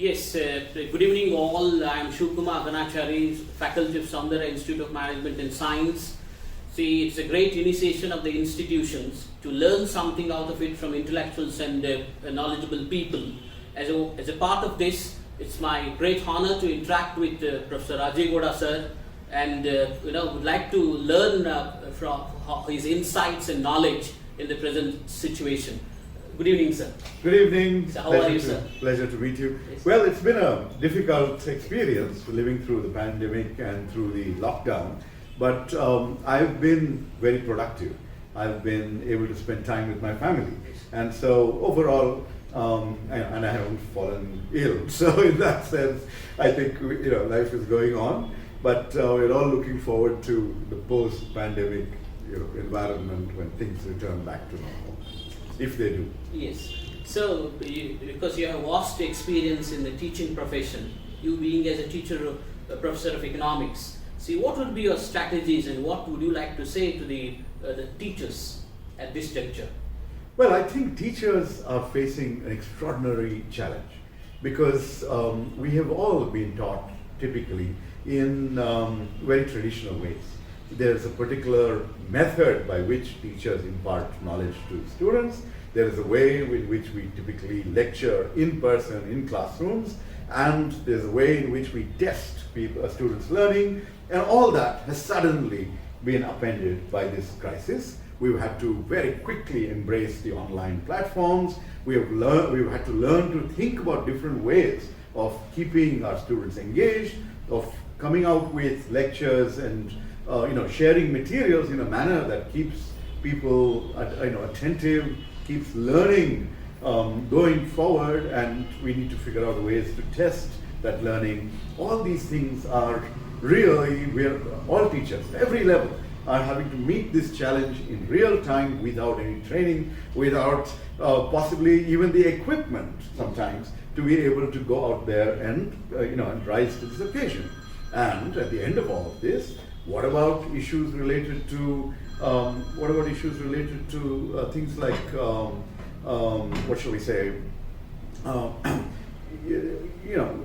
Yes, good evening all. I am Shivkumar Ganachari, Faculty of Soundarya Institute of Management and Science. See, it's a great initiation of the institutions to learn something out of it from intellectuals and knowledgeable people. As a part of this, it's my great honor to interact with Professor Rajeev Gowda sir, and would like to learn from his insights and knowledge in the present situation. Good evening, sir. Good evening. So how are you, sir? Pleasure to meet you. Yes. Well, it's been a difficult experience living through the pandemic and through the lockdown, but I've been very productive. I've been able to spend time with my family, and so overall, and I haven't fallen ill. So in that sense, I think life is going on, but we're all looking forward to the post-pandemic environment when things return back to normal, if they do. Yes. So, because you have vast experience in the teaching profession, you being as a teacher, a professor of economics, see, what would be your strategies and what would you like to say to the teachers at this juncture? Well, I think teachers are facing an extraordinary challenge because we have all been taught typically in very traditional ways. There's a particular method by which teachers impart knowledge to students. There is a way in which we typically lecture in person in classrooms, and there's a way in which we test students' learning, and all that has suddenly been upended by this crisis. We've had to very quickly embrace the online platforms. We've had to learn to think about different ways of keeping our students engaged, of coming out with lectures and sharing materials in a manner that keeps people attentive, keeps learning going forward, and we need to figure out ways to test that learning. All these things are really, all teachers, every level, are having to meet this challenge in real time without any training, without possibly even the equipment sometimes to be able to go out there and and rise to this occasion. And at the end of all of this, what about issues related to things like what shall we say?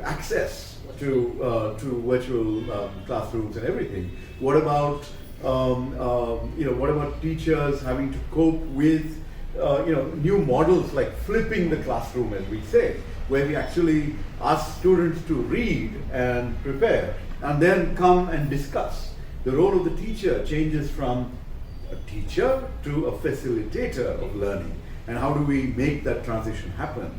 Access to virtual classrooms and everything. What about what about teachers having to cope with new models like flipping the classroom, as we say, where we actually ask students to read and prepare and then come and discuss. The role of the teacher changes from a teacher to a facilitator of learning. And how do we make that transition happen?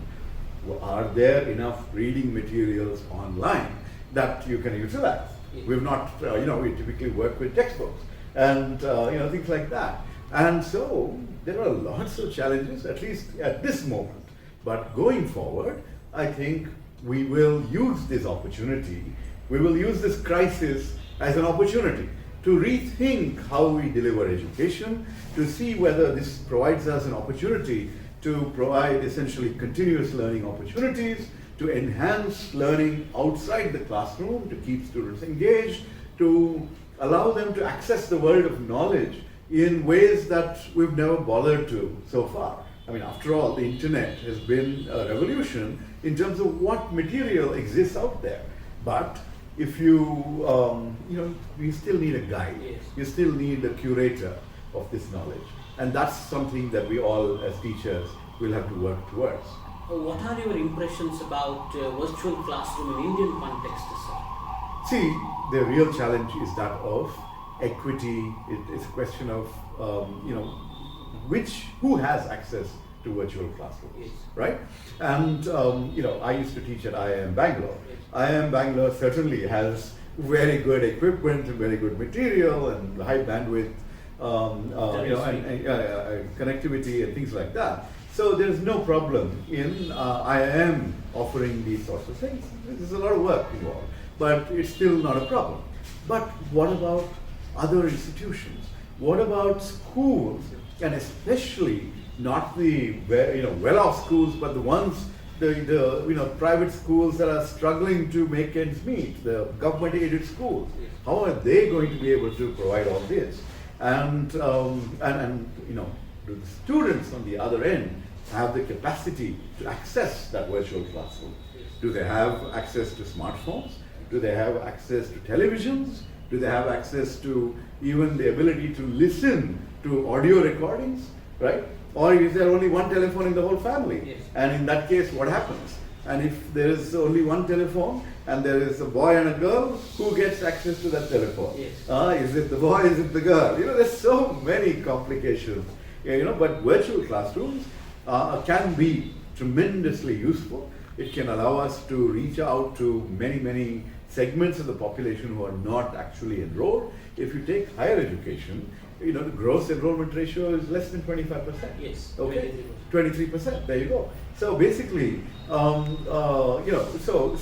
Well, are there enough reading materials online that you can utilize? We've not, we typically work with textbooks and things like that. And so there are lots of challenges, at least at this moment. But going forward, I think we will use this opportunity. We will use this crisis as an opportunity to rethink how we deliver education, to see whether this provides us an opportunity to provide essentially continuous learning opportunities, to enhance learning outside the classroom, to keep students engaged, to allow them to access the world of knowledge in ways that we've never bothered to so far. I mean, after all, the internet has been a revolution in terms of what material exists out there. But if you still need a guide. Yes. You still need a curator of this knowledge. And that's something that we all as teachers will have to work towards. What are your impressions about virtual classroom in Indian context, sir? See, the real challenge is that of equity. It's a question of, who has access to virtual classrooms, Yes. right? And, I used to teach at IIM Bangalore. Yes. IIM Bangalore certainly has very good equipment and very good material and high bandwidth, connectivity and things like that. So there's no problem in IIM offering these sorts of things. There's a lot of work involved, but it's still not a problem. But what about other institutions? What about schools, and especially not the well-off schools, but the ones, the private schools that are struggling to make ends meet, the government-aided schools? How are they going to be able to provide all this? And do the students on the other end have the capacity to access that virtual classroom? Do they have access to smartphones? Do they have access to televisions? Do they have access to even the ability to listen to audio recordings, right? Or is there only one telephone in the whole family? Yes. And in that case, what happens? And if there is only one telephone and there is a boy and a girl, who gets access to that telephone? Yes. Is it the boy? Is it the girl? There's so many complications. But virtual classrooms can be tremendously useful. It can allow us to reach out to many, many segments of the population who are not actually enrolled. If you take higher education, the gross enrollment ratio is less than 25%. Yes. Okay. 23%. There you go. So basically, so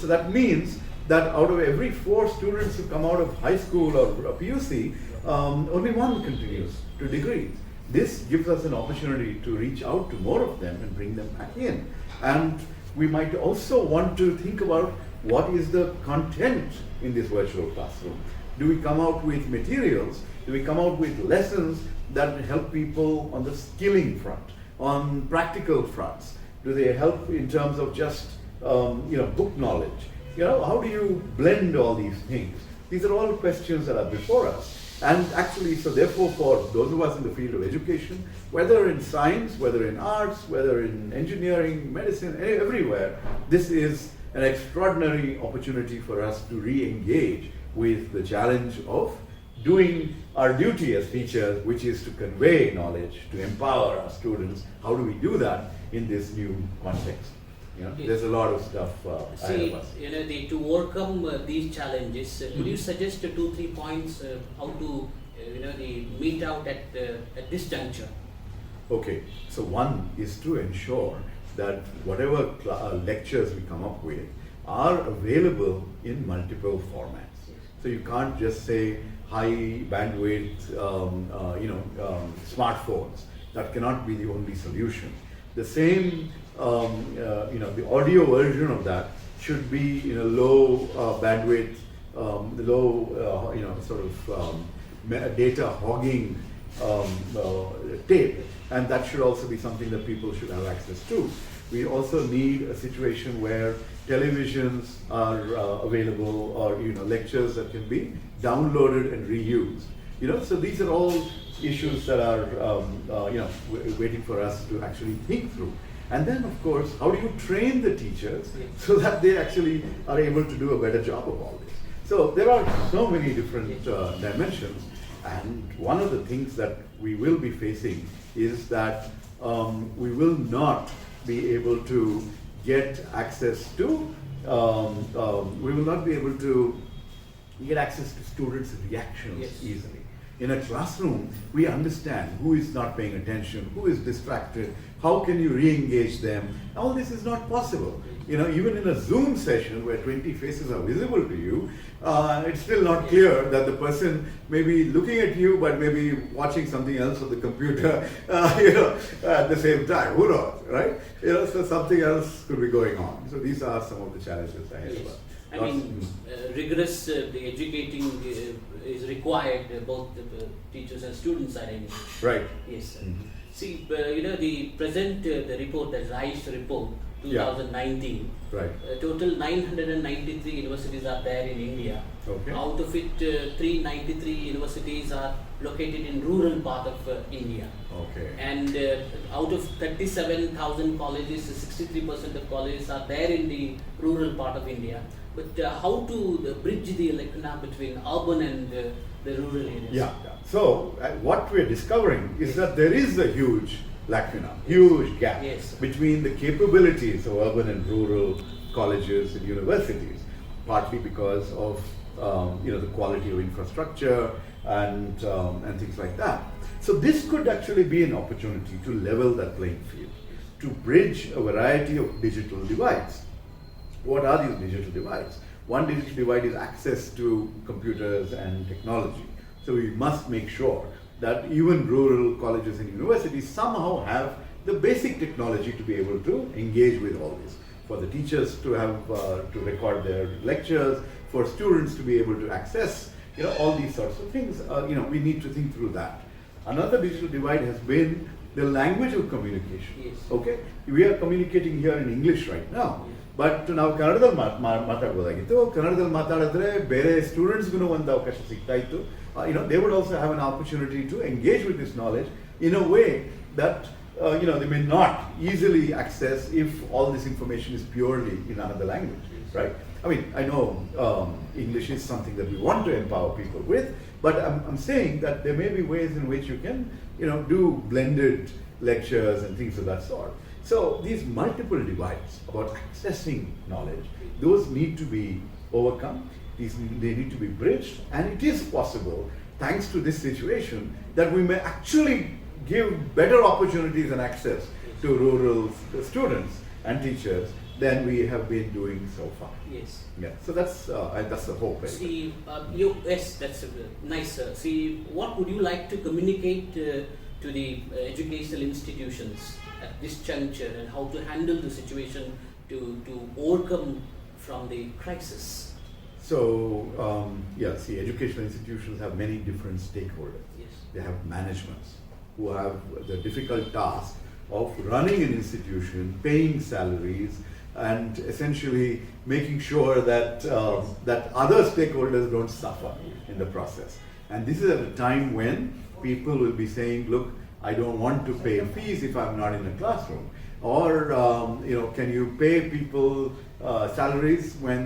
that means that out of every 4 students who come out of high school or PUC, only one continues to degrees. This gives us an opportunity to reach out to more of them and bring them back in. And we might also want to think about what is the content in this virtual classroom. Do we come out with materials? Do we come out with lessons that help people on the skilling front, on practical fronts? Do they help in terms of just book knowledge? How do you blend all these things? These are all questions that are before us. And actually, so therefore, for those of us in the field of education, whether in science, whether in arts, whether in engineering, medicine, everywhere, this is an extraordinary opportunity for us to re-engage with the challenge of doing our duty as teachers, which is to convey knowledge, to empower our students. How do we do that in this new context? There's a lot of stuff ahead of us. To overcome these challenges, could you suggest 2-3 points how to meet out at this juncture? Okay, so one is to ensure that whatever lectures we come up with are available in multiple formats. So you can't just say high bandwidth, smartphones. That cannot be the only solution. The same, the audio version of that should be in a low bandwidth, data hogging tape, and that should also be something that people should have access to. We also need a situation where televisions are available, or lectures that can be downloaded and reused. So these are all issues that are waiting for us to actually think through. And then, of course, how do you train the teachers so that they actually are able to do a better job of all this? So there are so many different dimensions, and one of the things that we will be facing is that we will not be able to get access to, we will not be able to get access to students' reactions easily. In a classroom, we understand who is not paying attention, who is distracted, how can you re-engage them. All this is not possible. Even in a Zoom session where 20 faces are visible to you, it's still not clear that the person may be looking at you but maybe watching something else on the computer at the same time. Who knows, right? So something else could be going on. So these are some of the challenges ahead of us. Rigorous educating is required, both the teachers and students are in. Right. Yes, sir. Mm-hmm. See, the present the report, the RISE report 2019. Right. Total 993 universities are there in India. Okay. Out of it, 393 universities are located in rural part of India. Okay. And out of 37,000 colleges, 63% of colleges are there in the rural part of India. But how to bridge the lacuna between urban and the rural areas? Yeah. So what we're discovering is that there is a huge lacuna, huge gap between the capabilities of urban and rural colleges and universities, partly because of the quality of infrastructure and things like that. So this could actually be an opportunity to level that playing field, to bridge a variety of digital divides. What are these digital divides? One digital divide is access to computers and technology. So we must make sure that even rural colleges and universities somehow have the basic technology to be able to engage with all this. For the teachers to have to record their lectures, for students to be able to access all these sorts of things. We need to think through that. Another digital divide has been the language of communication. Yes. Okay, we are communicating here in English right now, but ನಾವು ಕನ್ನಡದಲ್ಲಿ ಮಾತಾಡ್ಬೋದಾಗಿತ್ತು. ಕನ್ನಡದಲ್ಲಿ ಮಾತಾಡಿದ್ರೆ ಬೇರೆ ಸ್ಟೂಡೆಂಟ್ಸ್ಗೂ ಒಂದು ಅವಕಾಶ ಸಿಗ್ತಾ ಇತ್ತು. They would also have an opportunity to engage with this knowledge in a way that they may not easily access if all this information is purely in another language, right? I mean, I know English is something that we want to empower people with, but I'm saying that there may be ways in which you can, do blended lectures and things of that sort. So these multiple divides about accessing knowledge, those need to be overcome. They need to be bridged, and it is possible, thanks to this situation, that we may actually give better opportunities and access to rural students and teachers than we have been doing so far. Yes. Yeah. So that's the hope. See, yes, that's nice. See, what would you like to communicate to the educational institutions at this juncture, and how to handle the situation to overcome from the crisis? So, see, educational institutions have many different stakeholders. Yes. They have managements who have the difficult task of running an institution, paying salaries, and essentially making sure that that other stakeholders don't suffer in the process. And this is at a time when people will be saying, look, I don't want to pay fees if I'm not in a classroom. Or, can you pay people salaries when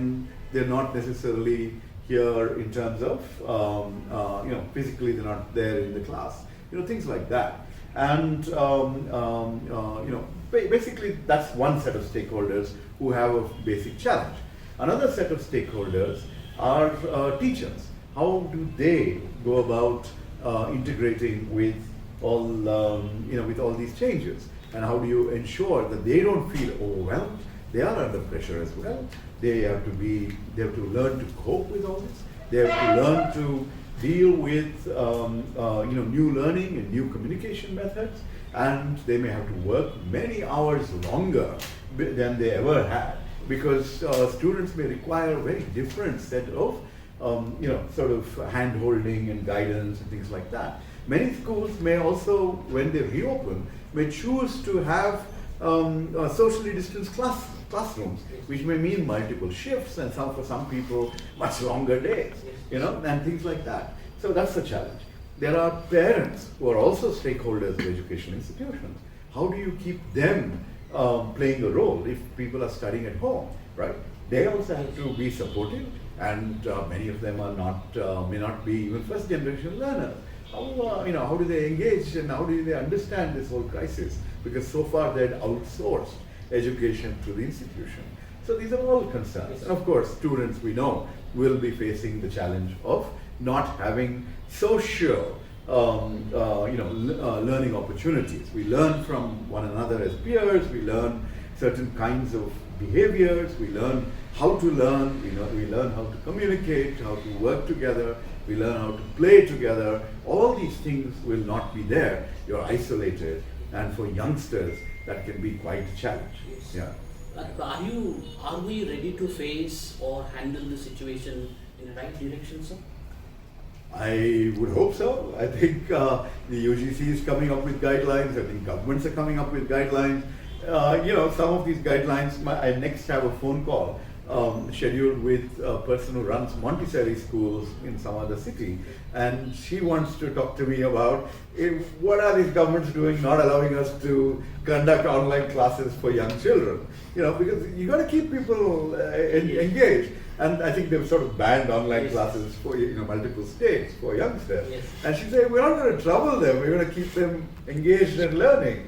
they're not necessarily here in terms of, physically they're not there in the class. Things like that. And, basically that's one set of stakeholders who have a basic challenge. Another set of stakeholders are teachers. How do they go about integrating with all, with all these changes? And how do you ensure that they don't feel overwhelmed? They are under pressure as well. They have to learn to cope with all this. They have to learn to deal with new learning and new communication methods, and they may have to work many hours longer than they ever had, because students may require a very different set of sort of hand holding and guidance and things like that. Many schools may also, when they reopen, may choose to have socially distanced classrooms, which may mean multiple shifts, and for some people much longer days, and things like that. So that's the challenge. There are parents who are also stakeholders of educational institutions. How do you keep them playing a role if people are studying at home, right? They also have to be supportive, and many of them are may not be even first generation learners. How do they engage, and how do they understand this whole crisis? Because so far they had outsourced education to the institution. So these are all concerns. And of course, students, we know, will be facing the challenge of not having social learning opportunities. We learn from one another as peers, we learn certain kinds of behaviors, we learn how to learn, we learn how to communicate, how to work together, we learn how to play together. All these things will not be there. You're isolated, and for youngsters that can be quite a challenge. Yeah. Are we ready to face or handle the situation in the right direction, sir? I would hope so. I think the UGC is coming up with guidelines. I think governments are coming up with guidelines. Some of these guidelines, I next have a phone call scheduled with a person who runs Montessori schools in some other city, and she wants to talk to me about what are these governments doing, not allowing us to conduct online classes for young children. Because you got to keep people engaged. And I think they've sort of banned online classes for multiple states for youngsters. Yes. And she said, we're not going to trouble them. We're going to keep them engaged and learning.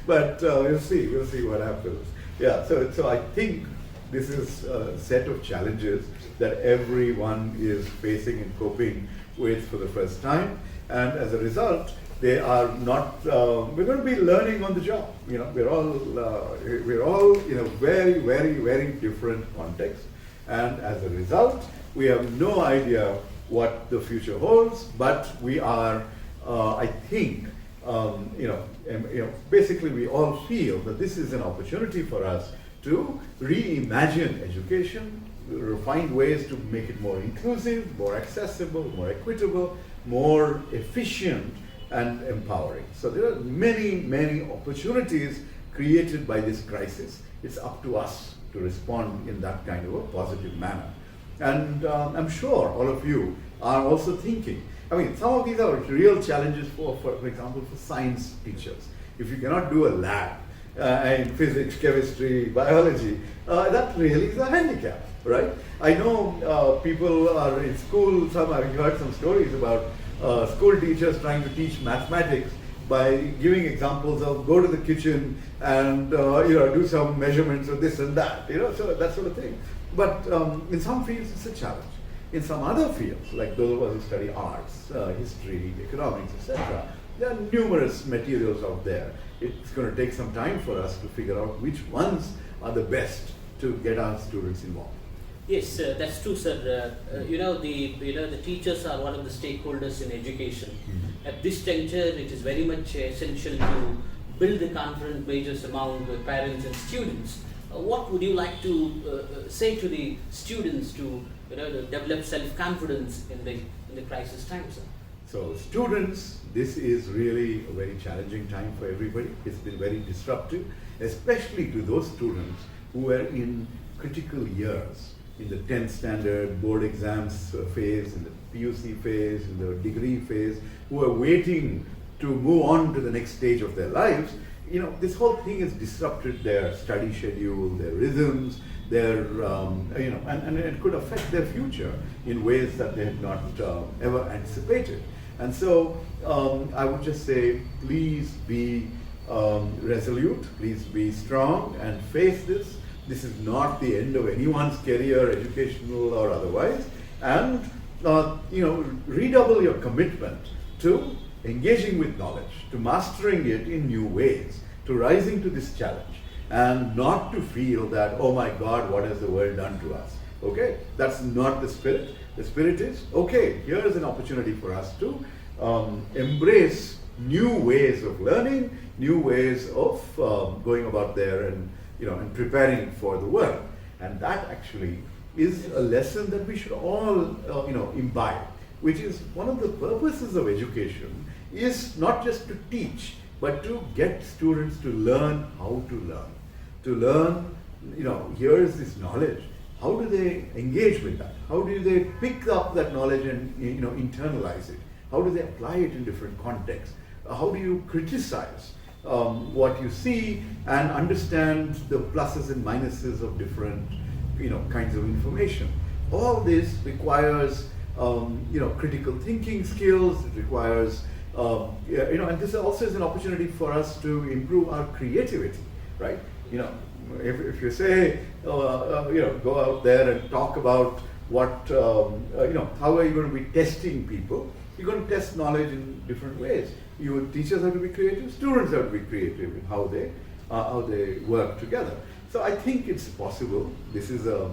But we'll see what happens. Yeah. So I think this is a set of challenges that everyone is facing and coping with for the first time. And as a result, they are not. We're going to be learning on the job. We're all in a very, very, very different context. And as a result, we have no idea what the future holds, but we are, I think, basically we all feel that this is an opportunity for us to reimagine education, find ways to make it more inclusive, more accessible, more equitable, more efficient, and empowering. So there are many, many opportunities created by this crisis. It's up to us to to respond in that kind of a positive manner. And I'm sure all of you are also thinking, I mean, some of these are real challenges for example, for science teachers. If you cannot do a lab in physics, chemistry, biology, that really is a handicap, right? I know people are in school, I've heard some stories about school teachers trying to teach mathematics by giving examples of go to the kitchen and do some measurements of this and that, so that sort of thing. But in some fields it's a challenge. In some other fields, like those of us who study arts, history, economics, etc., there are numerous materials out there. It's going to take some time for us to figure out which ones are the best to get our students involved. Yes, that's true, sir. The teachers are one of the stakeholders in education. Mm-hmm. At this juncture, it is very much essential to build the confidence measures among the parents and students. What would you like to say to the students to develop self-confidence in the crisis time, sir? So students, this is really a very challenging time for everybody. It's been very disruptive, especially to those students who are in critical years, in the 10th standard board exams phase, in the PUC phase, in the degree phase, who are waiting to move on to the next stage of their lives. This whole thing has disrupted their study schedule, their rhythms, their, and it could affect their future in ways that they had not ever anticipated. And so I would just say, please be resolute, please be strong and face this. This is not the end of anyone's career, educational or otherwise. And, redouble your commitment to engaging with knowledge, to mastering it in new ways, to rising to this challenge, and not to feel that, oh my God, what has the world done to us? Okay, that's not the spirit. The spirit is, okay, here is an opportunity for us to embrace new ways of learning, new ways of going about there and preparing for the world. And that actually is a lesson that we should all imbibe, which is one of the purposes of education is not just to teach, but to get students to learn how to learn. To learn, here is this knowledge. How do they engage with that? How do they pick up that knowledge and internalize it? How do they apply it in different contexts? How do you criticize what you see and understand the pluses and minuses of different kinds of information? All this requires critical thinking skills. It requires and this also is an opportunity for us to improve our creativity, right? If you say go out there and talk about what how are you going to be testing people? You're going to test knowledge in different ways. Teachers have to be creative, students have to be creative in how they work together. So I think it's possible. This is the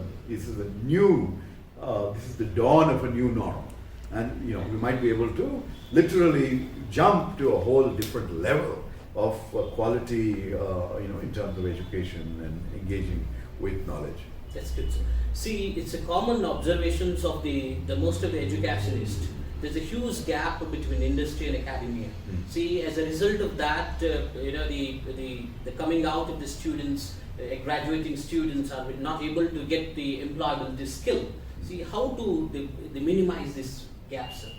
dawn of a new normal, and we might be able to literally jump to a whole different level of quality, in terms of education and engaging with knowledge. That's good, sir. See, it's a common observations of the most of the educationists. There's a huge gap between industry and academia. See, as a result of that, the coming out of the students, graduating students are not able to get the employability skill. See, how do they minimize this gap, sir?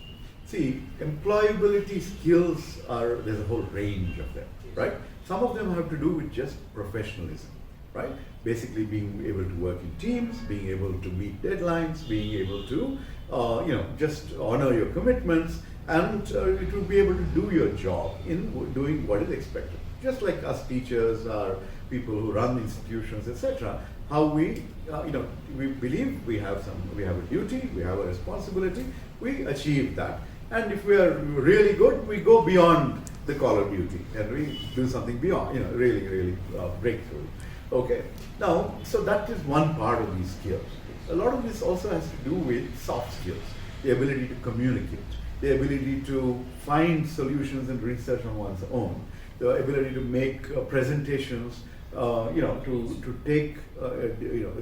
See, employability skills there's a whole range of them, right? Some of them have to do with just professionalism, right? Basically being able to work in teams, being able to meet deadlines, being able to, just honor your commitments, and it will be able to do your job in doing what is expected. Just like us teachers are people who run institutions, etc. How we believe we have a duty, we have a responsibility, we achieve that. And if we are really good, we go beyond the call of duty and we do something beyond, really breakthrough. Okay. Now, so that is one part of these skills. A lot of this also has to do with soft skills, the ability to communicate, the ability to find solutions and research on one's own, the ability to make presentations, to take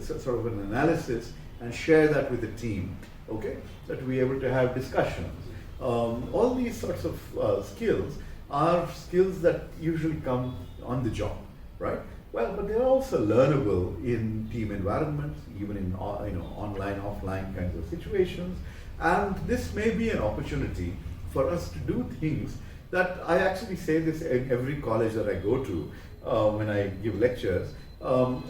sort of an analysis and share that with the team. Okay, that to be able to have discussions. All these sorts of skills are skills that usually come on the job, right? Well, but they're also learnable in team environments, even in online, offline kinds of situations. And this may be an opportunity for us to do things that I actually say this in every college that I go to when I give lectures. Or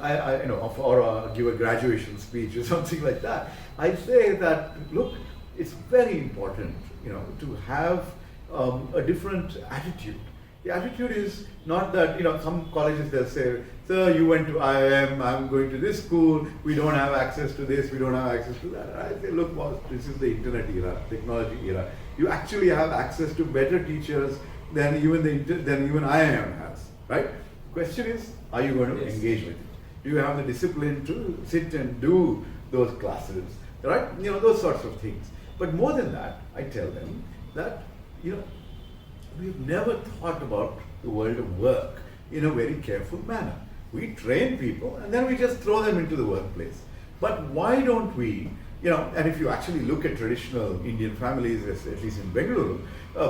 give a graduation speech or something like that. I say that, look, it's very important, to have a different attitude. The attitude is not that, some colleges they'll say, sir, you went to IIM, I'm going to this school, we don't have access to this, we don't have access to that. I say, look, boss, this is the internet era, technology era. You actually have access to better teachers than even IIM has, right? The question is, are you going to engage with it? Do you have the discipline to sit and do those classes, right? Those sorts of things. But more than that, I tell them that, we've never thought about the world of work in a very careful manner. We train people and then we just throw them into the workplace. But why don't we, and if you actually look at traditional Indian families, at least in Bengaluru,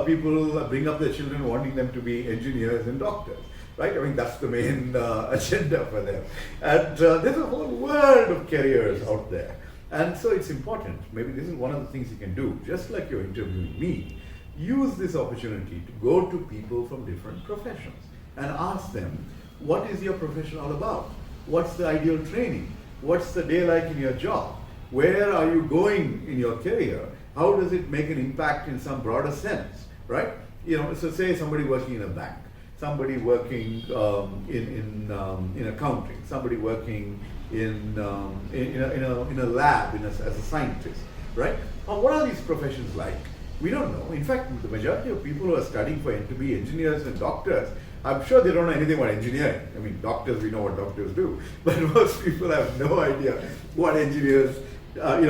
people bring up their children wanting them to be engineers and doctors, right? I mean, that's the main agenda for them. And there's a whole world of careers out there. And so it's important. Maybe this is one of the things you can do, just like you're interviewing me. Use this opportunity to go to people from different professions and ask them, what is your profession all about? What's the ideal training? What's the day like in your job? Where are you going in your career? How does it make an impact in some broader sense, right? So say somebody working in a bank, somebody working in accounting, somebody working in a lab as a scientist, right? Now, what are these professions like? We don't know. In fact, the majority of people who are studying to be engineers and doctors, I'm sure they don't know anything about engineering. I mean, doctors, we know what doctors do, but most people have no idea what engineers, are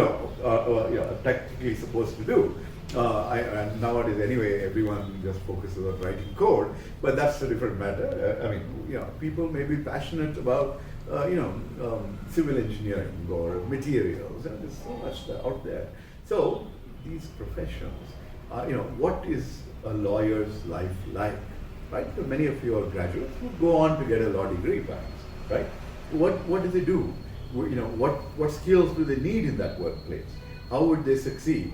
technically supposed to do. And nowadays, anyway, everyone just focuses on writing code, but that's a different matter. People may be passionate about, civil engineering or materials, and there's so much out there. So these professions, what is a lawyer's life like, right? So many of your graduates who go on to get a law degree, perhaps, right? What do they do? What skills do they need in that workplace? How would they succeed?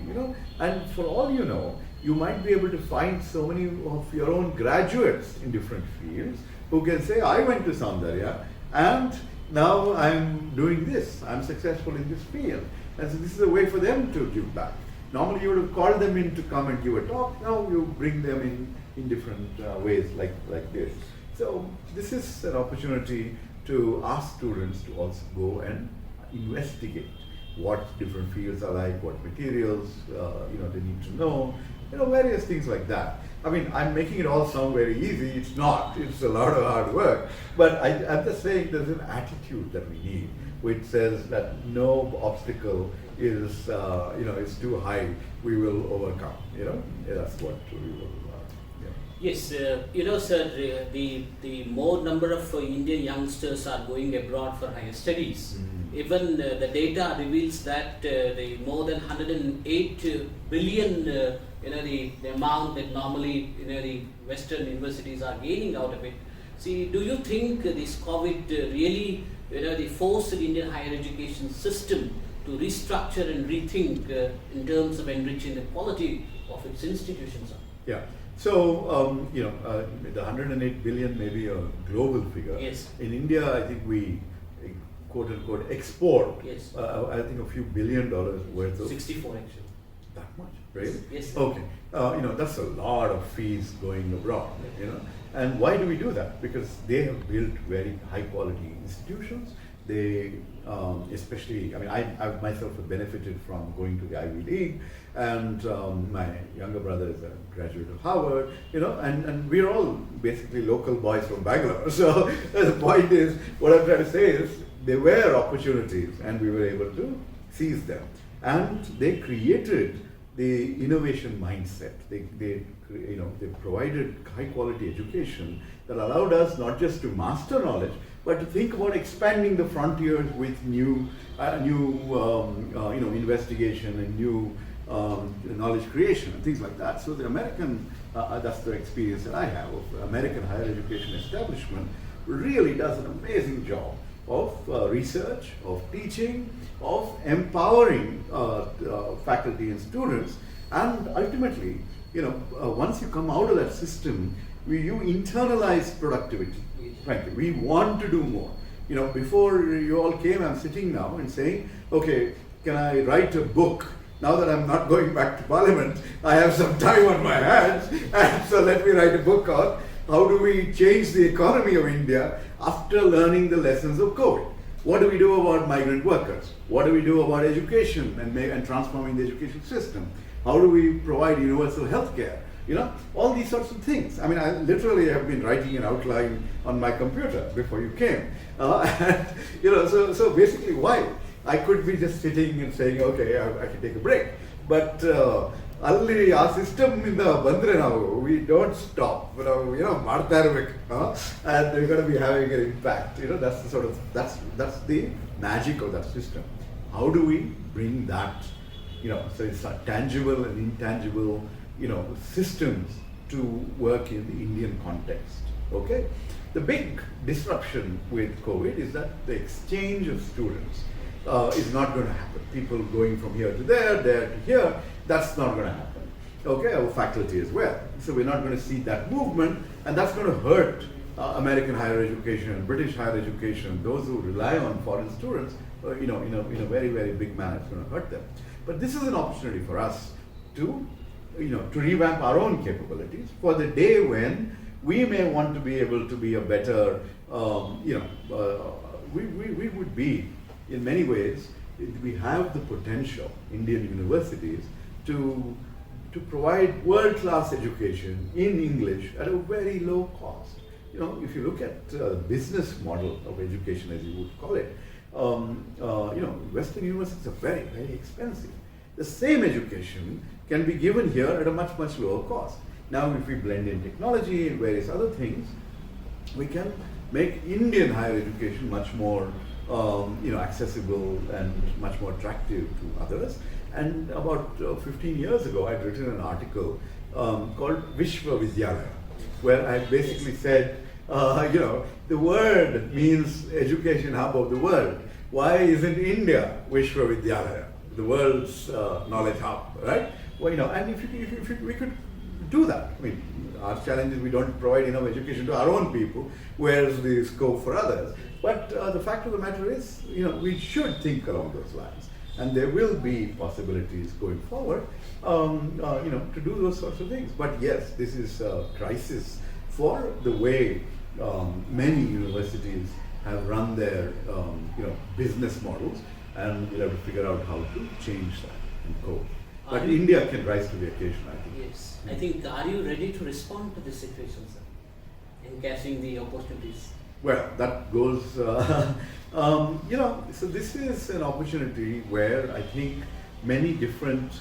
And for all you know, you might be able to find so many of your own graduates in different fields who can say, I went to Soundarya and now I'm doing this, I'm successful in this field. And so this is a way for them to give back. Normally you would have called them in to come and give a talk, now you bring them in different ways like this. So this is an opportunity to ask students to also go and investigate what different fields are like, what materials they need to know, various things like that. I mean, I'm making it all sound very easy. It's not. It's a lot of hard work. But I'm just saying there's an attitude that we need, which says that no obstacle is too high. We will overcome. That's what we will. Yes, sir, the more number of Indian youngsters are going abroad for higher studies. Even the data reveals that the more than 108 billion, the amount that normally the Western universities are gaining out of it. See, do you think this COVID really, they forced the Indian higher education system to restructure and rethink in terms of enriching the quality of its institutions? Yeah. So, the 108 billion may be a global figure. Yes. In India, I think we, quote unquote, export, yes. I think a few $1 billion worth of. 64 actually. That much, really? Yes. Okay. That's a lot of fees going abroad, And why do we do that? Because they have built very high quality institutions. They, especially, I myself have benefited from going to the Ivy League, and my younger brother is a graduate of Harvard, and we're all basically local boys from Bangalore. So the point is, what I'm trying to say is, there were opportunities, and we were able to seize them. And they created the innovation mindset. They provided high quality education that allowed us not just to master knowledge, but to think about expanding the frontiers with new investigation and new knowledge creation and things like that. So the American, that's the experience that I have of American higher education establishment, really does an amazing job of research, of teaching, of empowering faculty and students, and ultimately, once you come out of that system, you internalize productivity. Frankly, we want to do more. Before you all came, I'm sitting now and saying, okay, can I write a book? Now that I'm not going back to Parliament, I have some time on my hands, and so let me write a book on how do we change the economy of India after learning the lessons of COVID. What do we do about migrant workers? What do we do about education and transforming the education system? How do we provide universal health care? All these sorts of things. I mean, I literally have been writing an outline on my computer before you came. So basically why? I could be just sitting and saying, okay, I can take a break. But already our system in the Bandre now, we don't stop. ಮಾಡ್ತಾ ಇರ್ಬೇಕು, and we're going to be having an impact. That's the magic of that system. How do we bring that? So it's a tangible and intangible, systems to work in the Indian context. Okay, the big disruption with COVID is that the exchange of students is not going to happen. People going from here to there to here, that's not going to happen. Okay, our faculty as well. So we're not going to see that movement, and that's going to hurt American higher education, British higher education, those who rely on foreign students, in a very, very big manner. It's going to hurt them. But this is an opportunity for us to, to revamp our own capabilities for the day when we may want to be able to be a better, we would be, in many ways, we have the potential, Indian universities, to provide world-class education in English at a very low cost. If you look at the business model of education, as you would call it, Western universities are very, very expensive. The same education can be given here at a much, much lower cost. Now, if we blend in technology and various other things, we can make Indian higher education much more accessible and much more attractive to others. And about 15 years ago, I'd written an article called Vishwa Vidyalaya, where I basically said, the word means education hub of the world. Why isn't India Vishwa Vidyalaya, the world's knowledge hub, right? Well, and if we could do that. I mean, our challenge is we don't provide enough education to our own people. Where's the scope for others? But the fact of the matter is, we should think along those lines. And there will be possibilities going forward, to do those sorts of things. But yes, this is a crisis for the way many universities have run their, business models, and we'll have to figure out how to change that and cope. But India can rise to the occasion, I think. Yes. I think, are you ready to respond to this situation, sir, in catching the opportunities? Well, that goes, so this is an opportunity where I think many different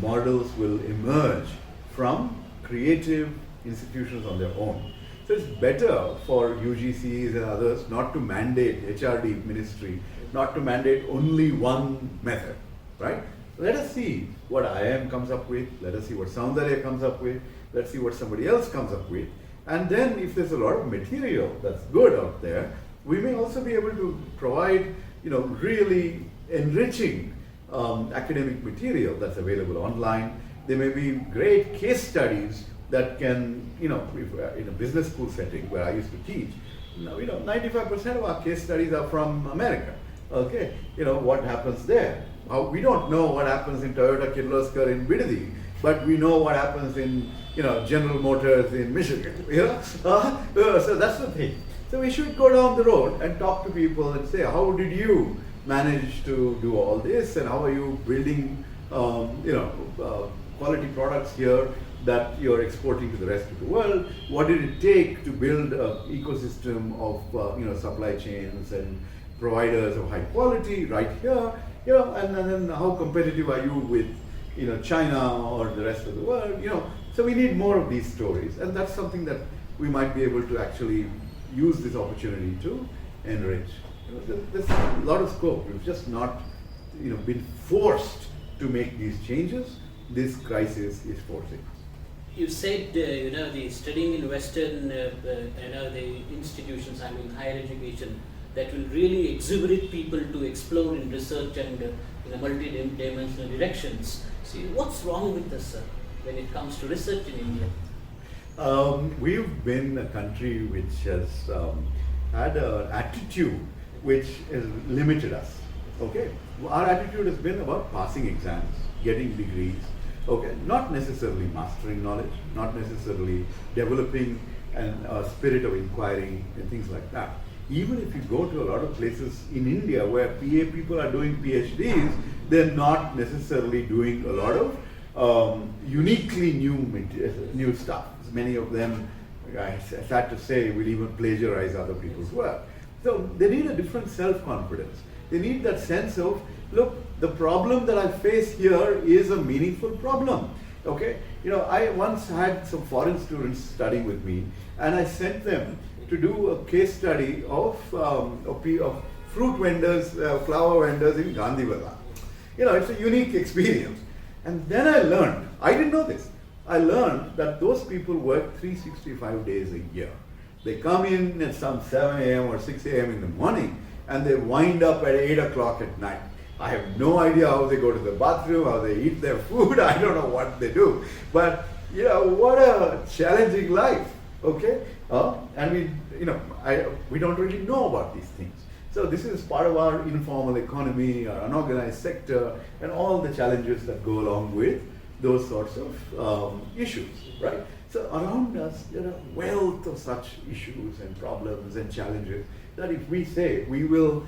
models will emerge from creative institutions on their own. So it's better for UGCs and others not to mandate, HRD ministry, not to mandate only one method, right? Let us see what IIM comes up with, let us see what Soundarya comes up with, let's see what somebody else comes up with. And then if there's a lot of material that's good out there, we may also be able to provide, really enriching academic material that's available online. There may be great case studies that can, if, in a business school setting where I used to teach, 95% of our case studies are from America. Okay, what happens there? We don't know what happens in Toyota Kirloskar in Bidadi, but we know what happens in General Motors in Michigan. So that's the thing. So we should go down the road and talk to people and say, how did you manage to do all this, and how are you building quality products here that you're exporting to the rest of the world? What did it take to build an ecosystem of supply chains and providers of high quality right here? And then how competitive are you with China or the rest of the world? So we need more of these stories, and that's something that we might be able to actually use this opportunity to enrich. There's a lot of scope. We've just not been forced to make these changes. This crisis is forcing us. you said the studying in Western the institutions, I mean higher education, that will really exhilarate people to explore in research and in a multi-dimensional directions. See, what's wrong with this, sir, when it comes to research in India? We've been a country which has had an attitude which has limited us. Okay, our attitude has been about passing exams, getting degrees. Okay, not necessarily mastering knowledge, not necessarily developing a spirit of inquiry and things like that. Even if you go to a lot of places in India where PA people are doing PhDs, they're not necessarily doing a lot of uniquely new stuff. Many of them, I sad to say, will even plagiarize other people's work. So they need a different self-confidence. They need that sense of, look, the problem that I face here is a meaningful problem. Okay, I once had some foreign students studying with me, and I sent them to do a case study of fruit vendors, flower vendors in Gandhivala. It's a unique experience. And then I learned, I didn't know this, I learned that those people work 365 days a year. They come in at some 7 a.m. or 6 a.m. in the morning, and they wind up at 8 o'clock at night. I have no idea how they go to the bathroom, how they eat their food, I don't know what they do. But, what a challenging life, okay? And we don't really know about these things. So this is part of our informal economy, our unorganized sector, and all the challenges that go along with those sorts of issues, right? So around us, there are a wealth of such issues and problems and challenges that if we say we will,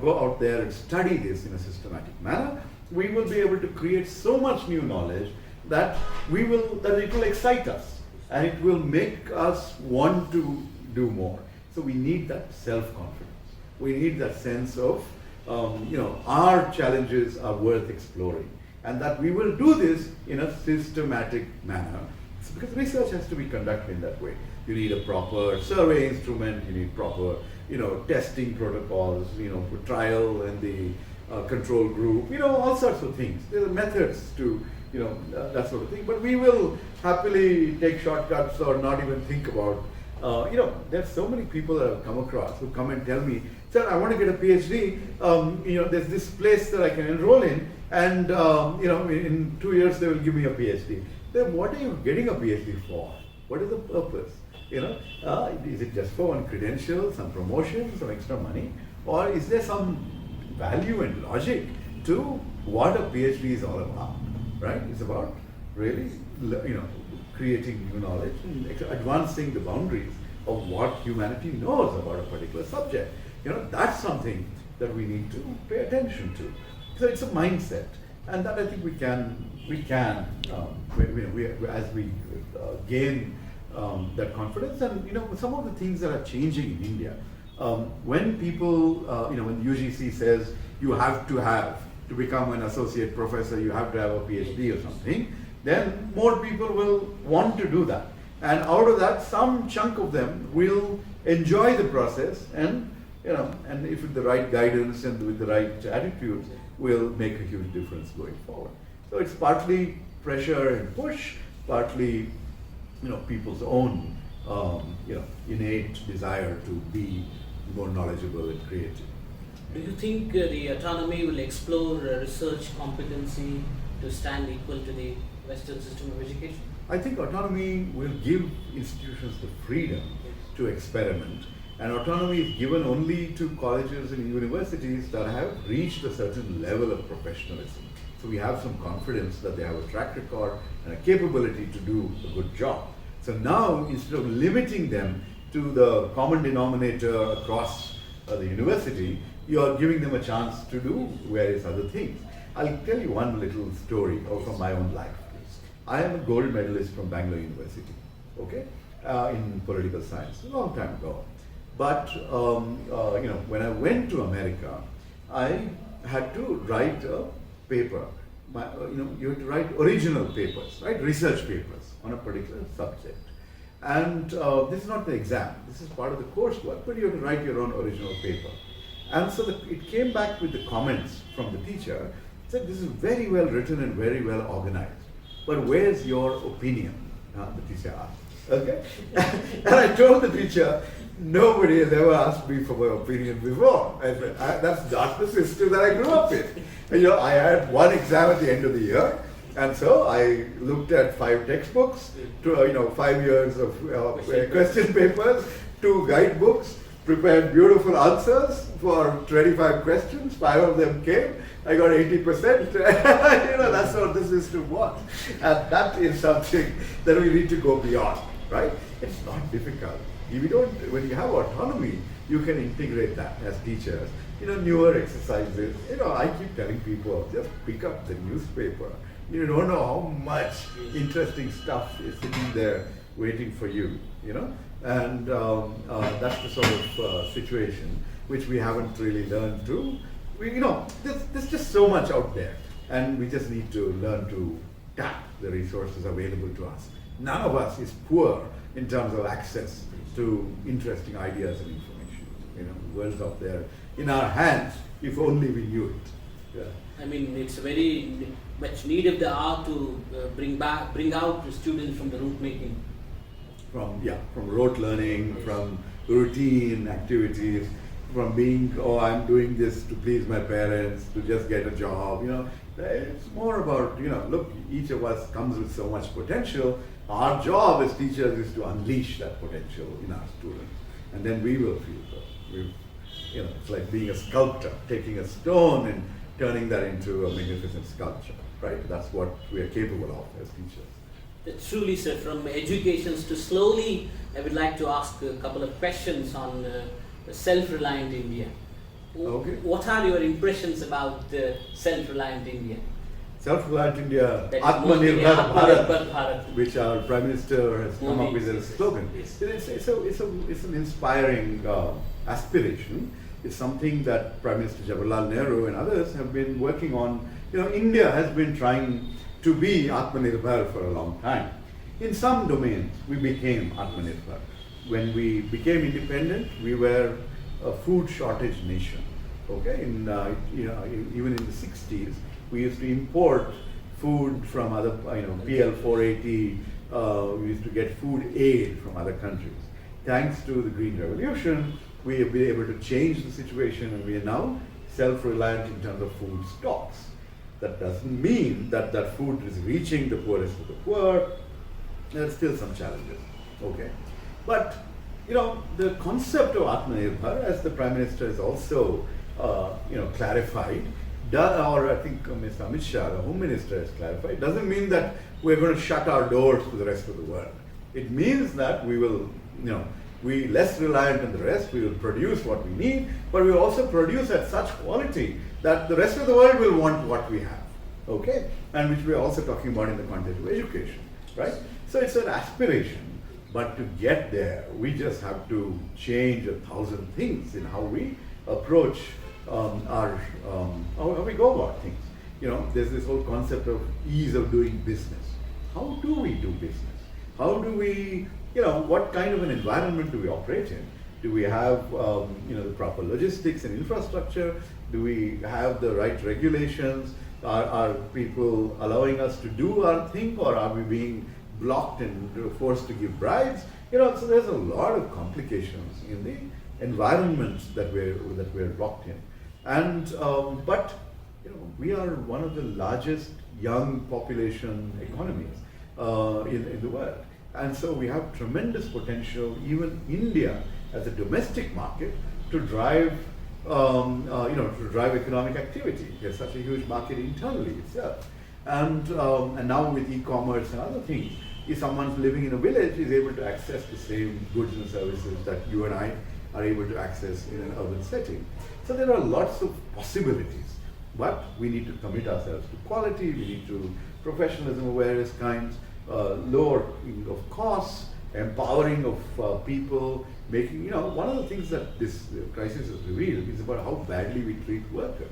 go out there and study this in a systematic manner, we will be able to create so much new knowledge that it will excite us and it will make us want to do more. So we need that self-confidence. We need that sense of, our challenges are worth exploring, and that we will do this in a systematic manner. It's because research has to be conducted in that way. You need a proper survey instrument, you need proper, testing protocols, for trial and the control group, all sorts of things. There are methods to, that sort of thing. But we will happily take shortcuts or not even think about, there's so many people that I've come across who come and tell me, sir, I want to get a PhD, there's this place that I can enroll in, and, in 2 years they will give me a PhD. Then what are you getting a PhD for? What is the purpose? Is it just for one credential, some promotion, some extra money? Or is there some value and logic to what a PhD is all about, right? It's about really, creating new knowledge and advancing the boundaries of what humanity knows about a particular subject. That's something that we need to pay attention to. So it's a mindset, and that I think we can as we gain that confidence. And some of the things that are changing in India, when people, when UGC says you have to become an associate professor, you have to have a PhD or something, then more people will want to do that. And out of that, some chunk of them will enjoy the process, and if with the right guidance and with the right attitudes, will make a huge difference going forward. So it's partly pressure and push, partly people's own innate desire to be more knowledgeable and creative. Do you think the autonomy will explore research competency to stand equal to the Western system of education? I think autonomy will give institutions the freedom to experiment, and autonomy is given only to colleges and universities that have reached a certain level of professionalism. So we have some confidence that they have a track record and a capability to do a good job. So now, instead of limiting them to the common denominator across the university, you are giving them a chance to do various other things. I'll tell you one little story from my own life. I am a gold medalist from Bangalore University, okay, in political science, a long time ago. But when I went to America, I had to write a paper. You have to write original papers, right? Research papers on a particular subject. And this is not the exam, this is part of the coursework, but you have to write your own original paper. And so it came back with the comments from the teacher, said this is very well written and very well organized, but where's your opinion? The teacher asked. Okay? And I told the teacher, nobody has ever asked me for my opinion before. I said, that's not the system that I grew up in. And, I had one exam at the end of the year, and so I looked at 5 textbooks, 5 years of question papers, 2 guidebooks, prepared beautiful answers for 25 questions. 5 of them came. I got 80%. That's what the system was. And that is something that we need to go beyond, right? It's not difficult. When you have autonomy, you can integrate that as teachers. Newer exercises. I keep telling people, just pick up the newspaper. You don't know how much interesting stuff is sitting there waiting for you, And that's the sort of situation which we haven't really learned to. There's just so much out there, and we just need to learn to tap the resources available to us. None of us is poor in terms of access to interesting ideas and information. The world's out there in our hands, if only we knew it. Yeah. I mean, it's very much need of the hour to bring out the students from the rote making. From rote learning, from routine activities, from being, I'm doing this to please my parents, to just get a job. It's more about, look, each of us comes with so much potential. Our job as teachers is to unleash that potential in our students, and then we will feel good. It's like being a sculptor, taking a stone and turning that into a magnificent sculpture, right? That's what we are capable of as teachers. Truly, sir, from educations to slowly, I would like to ask a couple of questions on self-reliant India. Okay. What are your impressions about self-reliant India? Self-reliant India, That is Atmanirbhar Atmanirbhar Bharat, Bharat. which our Prime Minister has come up with as a slogan. Yes. It's an inspiring aspiration. It's something that Prime Minister Jawaharlal Nehru and others have been working on. India has been trying to be Atmanirbhar for a long time. In some domains, we became Atmanirbhar. When we became independent, we were a food shortage nation. Okay, even in the 60s, we used to import food from other, PL 480. We used to get food aid from other countries. Thanks to the Green Revolution, we have been able to change the situation, and we are now self-reliant in terms of food stocks. That doesn't mean that that food is reaching the poorest of the poor. There's still some challenges. Okay, but the concept of Atmanirbhar, as the Prime Minister has also clarified, or I think Mr. Amit Shah, the Home Minister, has clarified, doesn't mean that we're going to shut our doors to the rest of the world. It means that we will, we less reliant on the rest, we will produce what we need, but we will also produce at such quality that the rest of the world will want what we have, okay? And which we are also talking about in the context of education, right? So it's an aspiration, but to get there, we just have to change 1,000 things in how we approach how we go about things. There's this whole concept of ease of doing business. How do we do business? How do we, what kind of an environment do we operate in? Do we have, the proper logistics and infrastructure? Do we have the right regulations? Are people allowing us to do our thing, or are we being blocked and forced to give bribes? So there's a lot of complications in the environments that we're locked in. And but we are one of the largest young population economies in the world, and so we have tremendous potential, even India as a domestic market, to drive economic activity. There's such a huge market internally itself, and now with e-commerce and other things, if someone's living in a village is able to access the same goods and services that you and I are able to access in an urban setting. So there are lots of possibilities, but we need to commit ourselves to quality, we need to professionalism of various kinds, lowering of costs, empowering of people, making, one of the things that this crisis has revealed is about how badly we treat workers.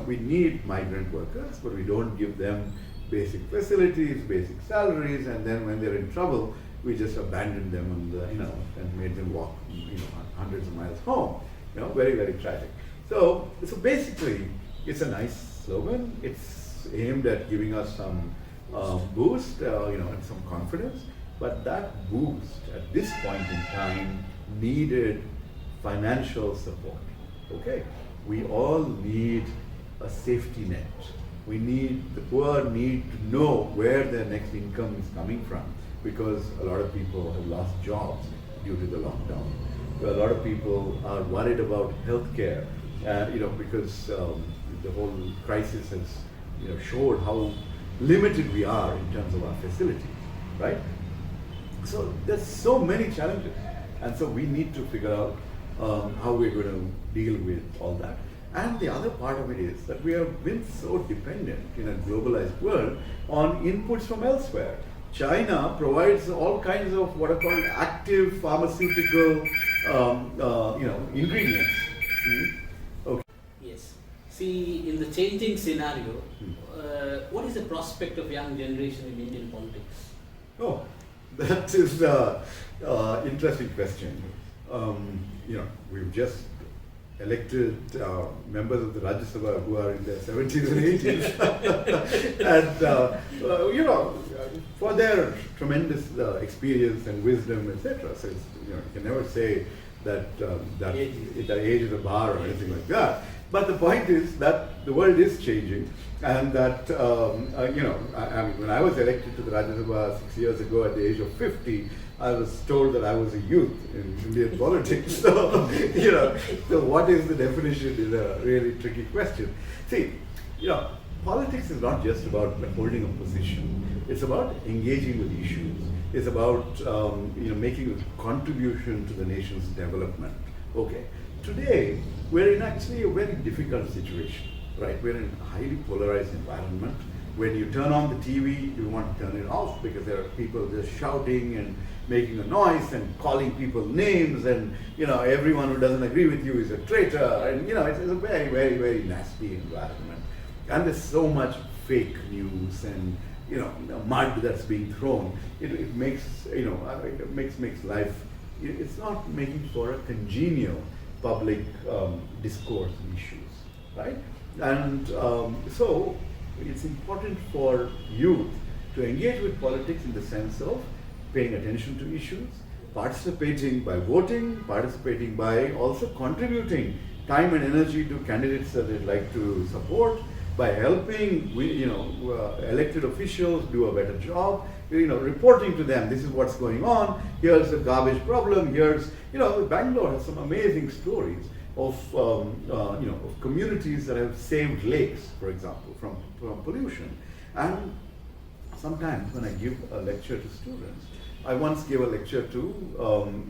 We need migrant workers, but we don't give them basic facilities, basic salaries, and then when they're in trouble, we just abandoned them and made them walk, hundreds of miles home. Very, very tragic. So basically, it's a nice slogan. It's aimed at giving us some boost, and some confidence. But that boost at this point in time needed financial support. Okay? We all need a safety net. The poor need to know where their next income is coming from, because a lot of people have lost jobs due to the lockdown. A lot of people are worried about healthcare, because the whole crisis has, showed how limited we are in terms of our facilities, right? So there's so many challenges, and so we need to figure out how we're going to deal with all that. And the other part of it is that we have been so dependent in a globalized world on inputs from elsewhere. China provides all kinds of what are called active pharmaceutical, ingredients. Okay. Yes. See, in the changing scenario, what is the prospect of young generation in Indian politics? Oh, that is an interesting question. We've just elected members of the Rajya Sabha who are in their 70s and 80s. And, for their tremendous experience and wisdom, etc. So, you can never say that age is a bar or anything like that. But the point is that the world is changing, and that, when I was elected to the Rajya Sabha 6 years ago at the age of 50, I was told that I was a youth in Indian politics. So, so what is the definition is a really tricky question. See, politics is not just about holding a position. It's about engaging with issues. It's about making a contribution to the nation's development. Okay. Today, we're in actually a very difficult situation, right? We're in a highly polarized environment. When you turn on the TV, you want to turn it off because there are people just shouting and making a noise and calling people names, and everyone who doesn't agree with you is a traitor, and it's a very, very, very nasty environment. And there's so much fake news and mud that's being thrown. It makes makes life. It's not making for a congenial public discourse and issues, right? And so it's important for youth to engage with politics in the sense of paying attention to issues, participating by voting, participating by also contributing time and energy to candidates that they'd like to support, by helping elected officials do a better job, reporting to them, this is what's going on, here's the garbage problem, here's, Bangalore has some amazing stories of communities that have saved lakes, for example, from pollution. And sometimes when I give a lecture to students, I once gave a lecture to,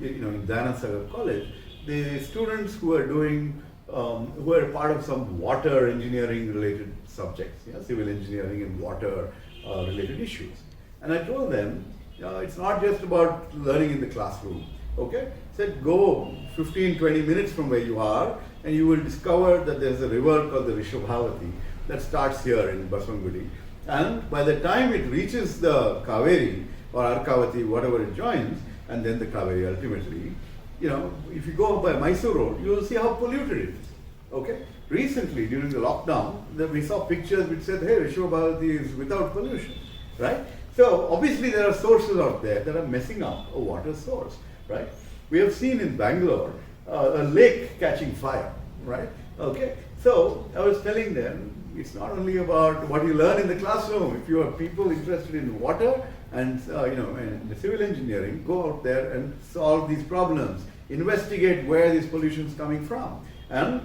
in Dayana College, the students who are doing who are part of some water engineering related subjects, civil engineering and water related issues. And I told them, it's not just about learning in the classroom, okay? I said, go 15-20 minutes from where you are and you will discover that there's a river called the Rishabhavati that starts here in Baswangudi. And by the time it reaches the Kaveri or Arkavati, whatever it joins, and then the Kaveri ultimately, if you go by Mysore Road, you will see how polluted it is. Okay? Recently, during the lockdown, we saw pictures which said, hey, Vishwabharati is without pollution, right? So obviously there are sources out there that are messing up a water source, right? We have seen in Bangalore a lake catching fire, right? Okay? So I was telling them, it's not only about what you learn in the classroom. If you are people interested in water and and civil engineering, go out there and solve these problems. Investigate where this pollution is coming from. And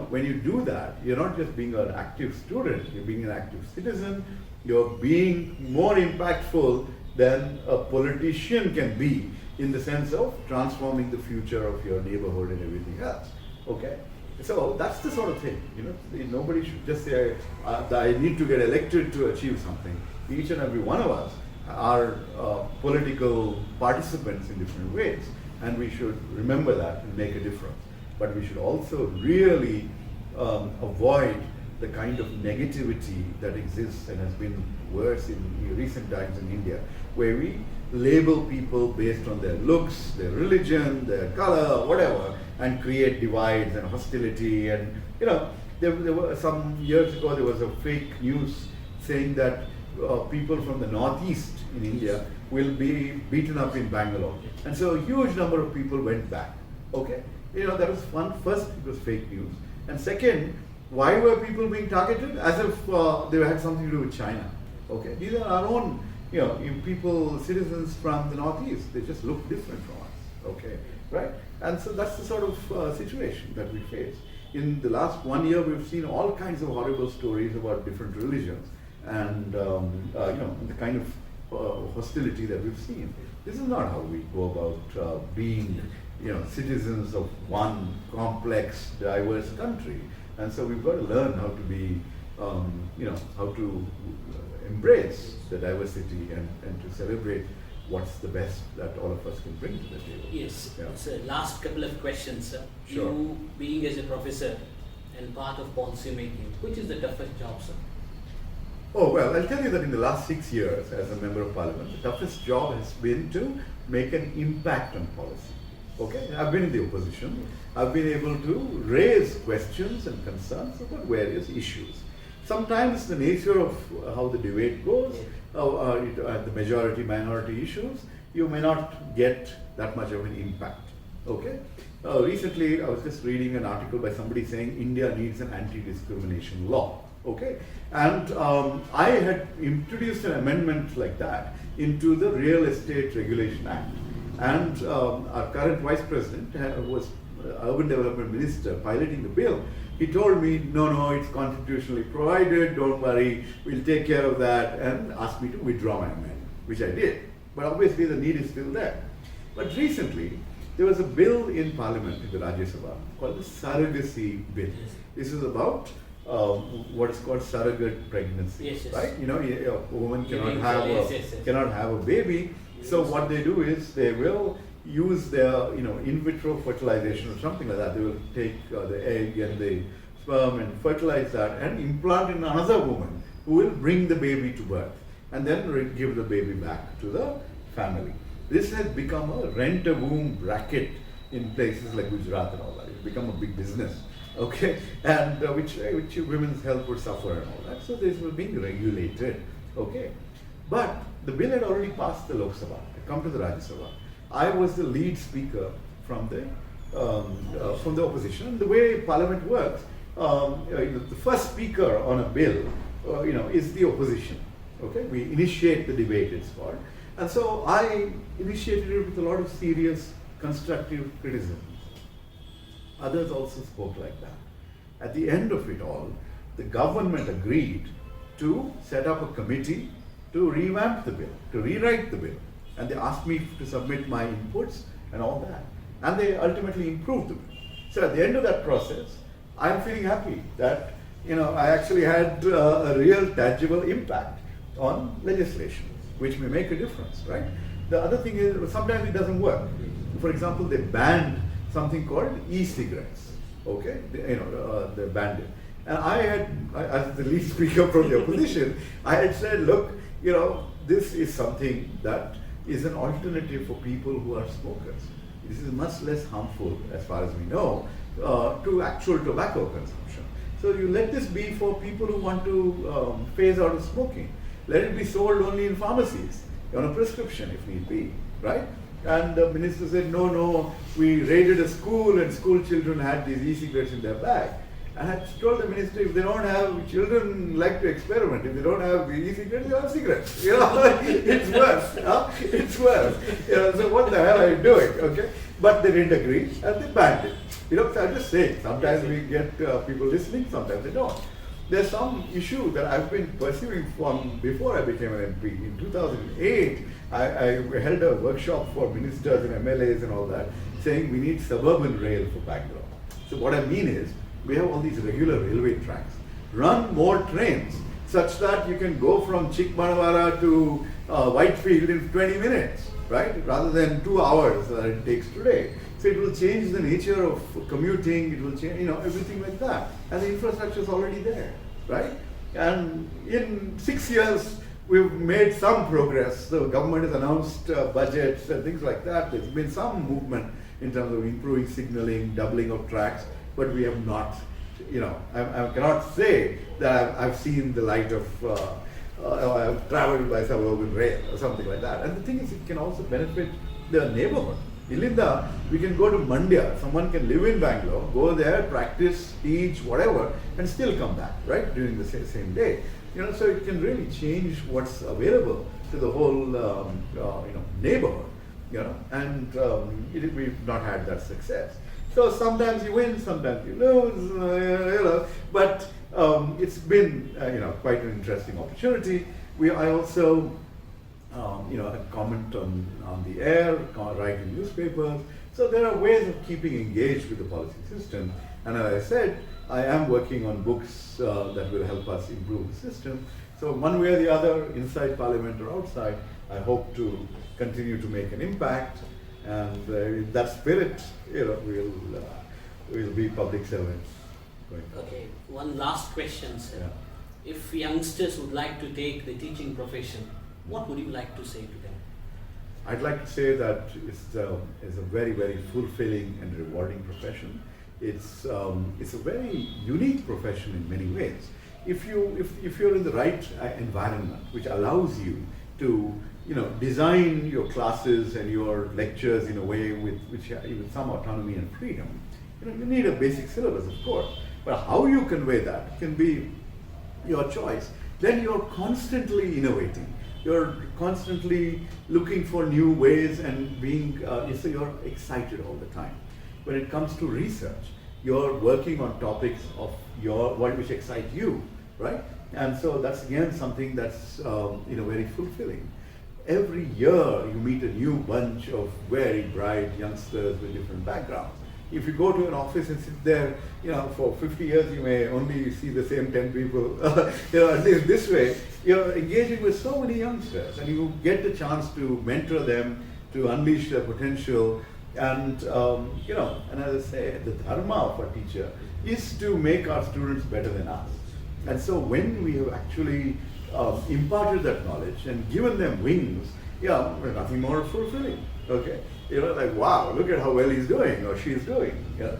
when you do that, you're not just being an active student, you're being an active citizen, you're being more impactful than a politician can be in the sense of transforming the future of your neighborhood and everything else. Okay? So that's the sort of thing, nobody should just say, I need to get elected to achieve something. Each and every one of us are political participants in different ways, and we should remember that and make a difference. But we should also really avoid the kind of negativity that exists and has been worse in recent times in India, where we label people based on their looks, their religion, their color, whatever, and create divides and hostility. And there were some years ago there was a fake news saying that people from the northeast in India will be beaten up in Bangalore. And so a huge number of people went back. Okay? That was one. First, it was fake news. And second, why were people being targeted? As if they had something to do with China. Okay? These are our own, people, citizens from the northeast. They just look different from us. Okay? Right? And so that's the sort of situation that we face. In the last 1 year, we've seen all kinds of horrible stories about different religions and the kind of hostility that we've seen. This is not how we go about being, citizens of one complex, diverse country. And so we've got to learn how to be, how to embrace the diversity and to celebrate what's the best that all of us can bring to the table. Yes. Yeah. So last couple of questions, sir. Sure. You being as a professor and part of policy making, which is the toughest job, sir? Oh, well, I'll tell you that in the last 6 years as a member of parliament, the toughest job has been to make an impact on policy. Okay? I've been in the opposition. I've been able to raise questions and concerns about various issues. Sometimes the nature of how the debate goes, the majority-minority issues, you may not get that much of an impact. Okay? Recently, I was just reading an article by somebody saying India needs an anti-discrimination law. Okay? And I had introduced an amendment like that into the Real Estate Regulation Act. And our current Vice President, who was Urban Development Minister, piloting the bill, he told me, no, it's constitutionally provided, don't worry, we'll take care of that, and asked me to withdraw my amendment, which I did. But obviously the need is still there. But recently, there was a bill in Parliament, in the Rajya Sabha, called the surrogacy bill. This is about what is called surrogate pregnancy, yes. right? A woman cannot have a baby. So what they do is they will use their in vitro fertilization or something like that. They will take the egg and the sperm and fertilize that and implant in another woman who will bring the baby to birth and then give the baby back to the family. This has become a rent-a-womb racket in places like Gujarat and all that. It's become a big business, okay, and which women's health would suffer and all that. So this was being regulated, okay. But the bill had already passed the Lok Sabha, it come to the Rajya Sabha. I was the lead speaker from the opposition. And the way Parliament works, the first speaker on a bill, is the opposition. Okay, we initiate the debate, it's called. And so I initiated it with a lot of serious, constructive criticisms. Others also spoke like that. At the end of it all, the government agreed to set up a committee to revamp the bill, to rewrite the bill. And they asked me to submit my inputs and all that. And they ultimately improved the bill. So at the end of that process, I'm feeling happy that I actually had a real tangible impact on legislation, which may make a difference, right? The other thing is sometimes it doesn't work. For example, they banned something called e-cigarettes. Okay, they banned it. And as the lead speaker from the opposition, I had said, look, this is something that is an alternative for people who are smokers. This is much less harmful, as far as we know, to actual tobacco consumption. So you let this be for people who want to phase out of smoking. Let it be sold only in pharmacies, on a prescription if need be, right? And the minister said, no, we raided a school and school children had these e-cigarettes in their bag. And I told the minister, if they don't have, children like to experiment. If they don't have the e-cigarettes, they have cigarettes. It's worse. It's worse. So what the hell are you doing? Okay, but they didn't agree and they banned it. So I'm just saying, sometimes we get people listening, sometimes they don't. There's some issue that I've been pursuing from before I became an MP. In 2008, I held a workshop for ministers and MLAs and all that, saying we need suburban rail for Bangalore. So what I mean is, we have all these regular railway tracks. Run more trains such that you can go from Chikmanawara to Whitefield in 20 minutes, right? Rather than 2 hours that it takes today. So it will change the nature of commuting, it will change, everything like that. And the infrastructure is already there, right? And in 6 years, we've made some progress. The government has announced budgets and things like that. There's been some movement in terms of improving signaling, doubling of tracks, but we have not, I cannot say that I've seen the light of I have traveled by suburban rail or something like that. And the thing is, it can also benefit the neighborhood. Ilinda, we can go to Mandya. Someone can live in Bangalore, go there, practice, teach, whatever, and still come back, right, during the same day. So it can really change what's available to the whole, neighborhood. And we've not had that success. So sometimes you win, sometimes you lose, but it's been, quite an interesting opportunity. I also, comment on the air, write in newspapers. So there are ways of keeping engaged with the policy system. And as I said, I am working on books that will help us improve the system. So one way or the other, inside Parliament or outside, I hope to continue to make an impact. And in that spirit, we'll be public servants. Okay, one last question, sir. Yeah. If youngsters would like to take the teaching profession, what would you like to say to them? I'd like to say that it's a very, very fulfilling and rewarding profession. It's a very unique profession in many ways. If you're in the right environment, which allows you to design your classes and your lectures in a way with some autonomy and freedom. You need a basic syllabus, of course, but how you convey that can be your choice. Then you're constantly innovating. You're constantly looking for new ways and being, so you're excited all the time. When it comes to research, you're working on topics of which excite you, right? And so that's again something that's very fulfilling. Every year you meet a new bunch of very bright youngsters with different backgrounds. If you go to an office and sit there, for 50 years you may only see the same 10 people. At least this way, you're engaging with so many youngsters, and you get the chance to mentor them, to unleash their potential, and and as I say, the dharma of a teacher is to make our students better than us. And so when we have actually imparted that knowledge and given them wings, nothing more fulfilling. Okay, like wow, look at how well he's doing or she's doing,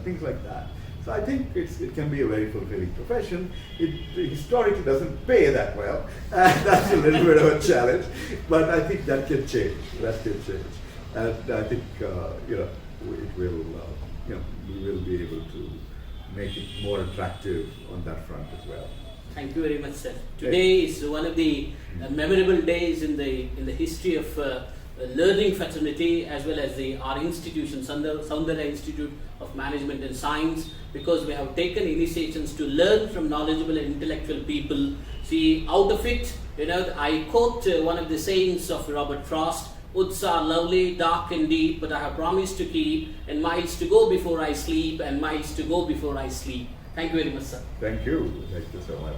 things like that. So I think it can be a very fulfilling profession. It historically doesn't pay that well. That's a little bit of a challenge, but I think that can change. And I think it will. We will be able to make it more attractive on that front as well. Thank you very much, sir. Today is one of the memorable days in the history of learning fraternity, as well as our institution, Soundarya Institute of Management and Science, because we have taken initiations to learn from knowledgeable and intellectual people. See, out of it, I quote one of the sayings of Robert Frost: "Woods are lovely, dark and deep, but I have promised to keep, and miles to go before I sleep, and miles to go before I sleep." Thank you very much, sir. Thank you. Thank you so much.